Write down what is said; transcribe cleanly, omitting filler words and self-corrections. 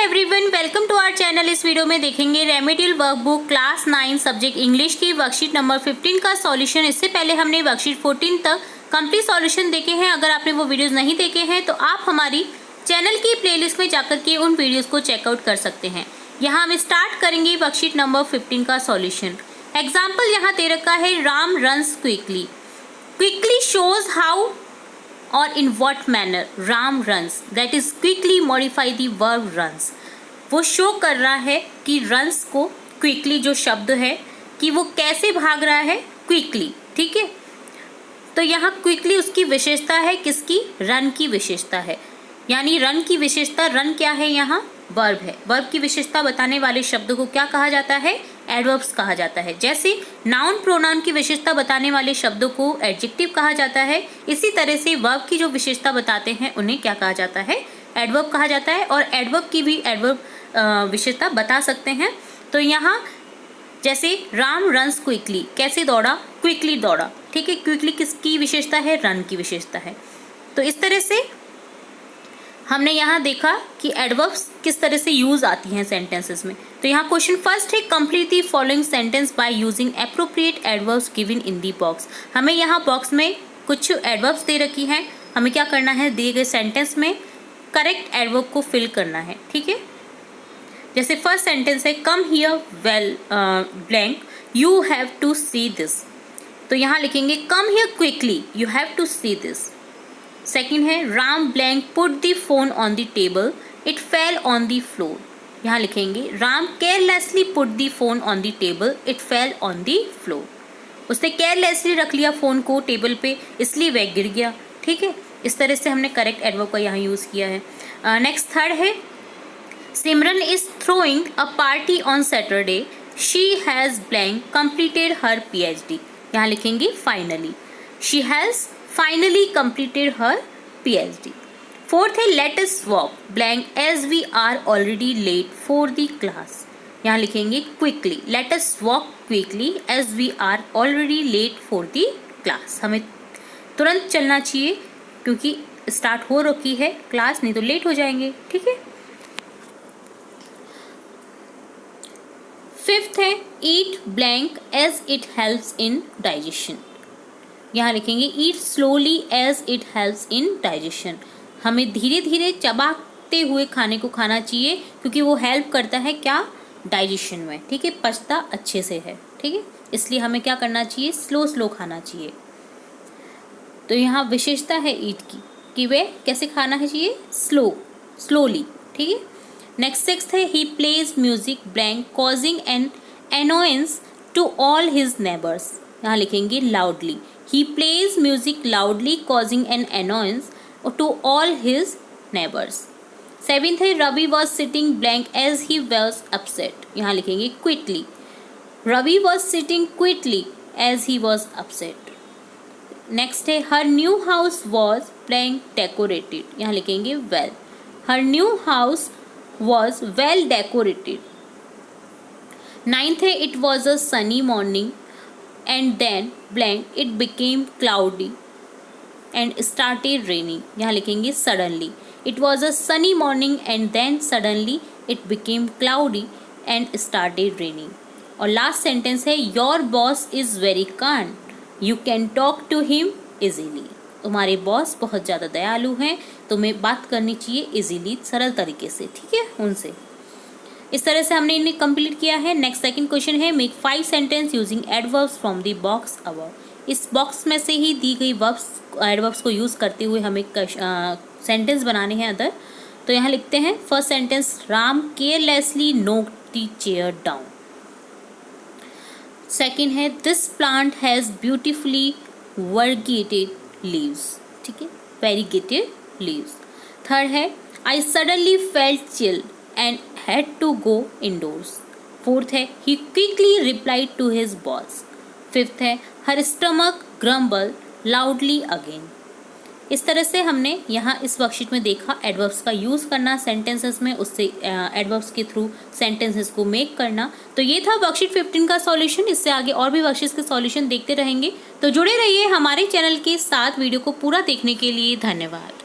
Everyone, welcome to our channel. इस video में देखेंगे remedial workbook class 9 subject English की वर्कशीट नंबर 15 का सॉल्यूशन। इससे पहले हमने वर्कशीट 14 तक कंप्लीट सॉल्यूशन देखे हैं। अगर आपने वो वीडियोस नहीं देखे हैं तो आप हमारी चैनल की प्लेलिस्ट में जाकर के उन वीडियोस को चेकआउट कर सकते हैं। यहाँ हम स्टार्ट करेंगे वर्कशीट नंबर 15 का सॉल्यूशन। एग्जाम्पल यहाँ दे रखा है, Ram runs quickly. Quickly shows how और in what manner Ram runs, that is quickly modify the verb runs। वो शो कर रहा है कि runs को quickly जो शब्द है कि वो कैसे भाग रहा है quickly, ठीक है। तो यहाँ quickly उसकी विशेषता है, किसकी? run की विशेषता है। यानी run की विशेषता, run क्या है? यहाँ वर्ब है। वर्ब की विशेषता बताने वाले शब्द को क्या कहा जाता है? एडवर्ब्स कहा जाता है। जैसे नाउन प्रोनाउन की विशेषता बताने वाले शब्दों को एडजेक्टिव कहा जाता है, इसी तरह से वर्ब की जो विशेषता बताते हैं उन्हें क्या कहा जाता है? एडवर्ब कहा जाता है। और एडवर्ब की भी एडवर्ब विशेषता बता सकते हैं। तो यहाँ जैसे राम रन्स क्विकली, कैसे दौड़ा? क्विकली दौड़ा, ठीक है। क्विकली किसकी विशेषता है? रन की विशेषता है। तो इस तरह से हमने यहाँ देखा कि एडवर्ब्स किस तरह से यूज आती हैं सेंटेंसेस में। तो यहाँ क्वेश्चन फर्स्ट है, complete the following sentence by using appropriate adverbs given in the box. हमें यहाँ बॉक्स में कुछ एडवर्ब्स दे रखी हैं, हमें क्या करना है? दिए गए सेंटेंस में करेक्ट एडवर्ब को फिल करना है, ठीक है। जैसे फर्स्ट सेंटेंस है, come here well blank you have to see this. तो यहाँ लिखेंगे come here quickly you have to see this. Second है, Ram blank put the phone on the table it fell on the floor. यहाँ लिखेंगे Ram carelessly put the phone on the table it fell on the floor. उसने carelessly रख लिया phone को table पे, इसलिए वह गिर गया, ठीक है। इस तरह से हमने करेक्ट एडवर्ब का यहाँ यूज़ किया है। नेक्स्ट थर्ड है, Simran is throwing a party on Saturday she has blank completed her PhD। यहाँ लिखेंगे finally, she has finally completed her PhD। Fourth है, let us walk blank as we are already late for the class। यहाँ लिखेंगे quickly, let us walk quickly as we are already late for the class। हमें तुरंत चलना चाहिए क्योंकि start हो रखी है क्लास, नहीं तो लेट हो जाएंगे, ठीक है। फिफ्थ है, eat blank as it helps in digestion। यहाँ लिखेंगे eat slowly as it helps in digestion. हमें धीरे धीरे चबाते हुए खाने को खाना चाहिए क्योंकि वो हेल्प करता है क्या? डाइजेशन में, ठीक है। पचता अच्छे से है, ठीक है। इसलिए हमें क्या करना चाहिए? स्लो स्लो खाना चाहिए। तो यहाँ विशेषता है ईट की कि वे कैसे खाना है चाहिए? स्लोली, ठीक है। नेक्स्ट सिक्स्थ है, he plays music blank causing an annoyance to all his neighbours. यहाँ लिखेंगे loudly, he plays music loudly causing an annoyance to all his neighbors। Seventh है, Ravi was sitting blank as he was upset। यहाँ लिखेंगे quickly, Ravi was sitting quickly as he was upset। Next है, her new house was blank decorated। यहाँ लिखेंगे well, her new house was well decorated। Ninth है, it was a sunny morning and then blank it became cloudy and started raining। यहाँ लिखेंगे suddenly, it was a sunny morning and then suddenly it became cloudy and started raining। और last sentence है, your boss is very kind, you can talk to him easily। तुम्हारे boss बहुत ज़्यादा दयालु हैं, तुम्हें बात करनी चाहिए इजीली, सरल तरीके से, ठीक है, उनसे। इस तरह से हमने इन्हें कंप्लीट किया है। नेक्स्ट सेकंड क्वेश्चन है, make 5 sentence using adverbs from the box above. इस बॉक्स में से ही दी गई एडवर्ब्स को यूज़ करते हुए हमें सेंटेंस बनाने हैं अदर। तो यहाँ लिखते हैं फर्स्ट सेंटेंस, राम केयरलेसली नोक द चेयर डाउन। सेकेंड है, this plant has beautifully variegated leaves, ठीक है, वेरीगेटेड लीव्स। थर्ड है, I suddenly felt chill and had to go indoors। Fourth है, he quickly replied to his boss। Fifth है, her stomach grumbled loudly again। इस तरह से हमने यहाँ इस वर्कशीट में देखा एडवर्ब्स का यूज़ करना सेंटेंसेस में, उससे एडवर्ब्स के थ्रू सेंटेंसेस को मेक करना। तो ये था वर्कशीट 15 का सॉल्यूशन। इससे आगे और भी वर्कशीट्स के सॉल्यूशन देखते रहेंगे, तो जुड़े रहिए हमारे चैनल के साथ। वीडियो को पूरा देखने के लिए धन्यवाद।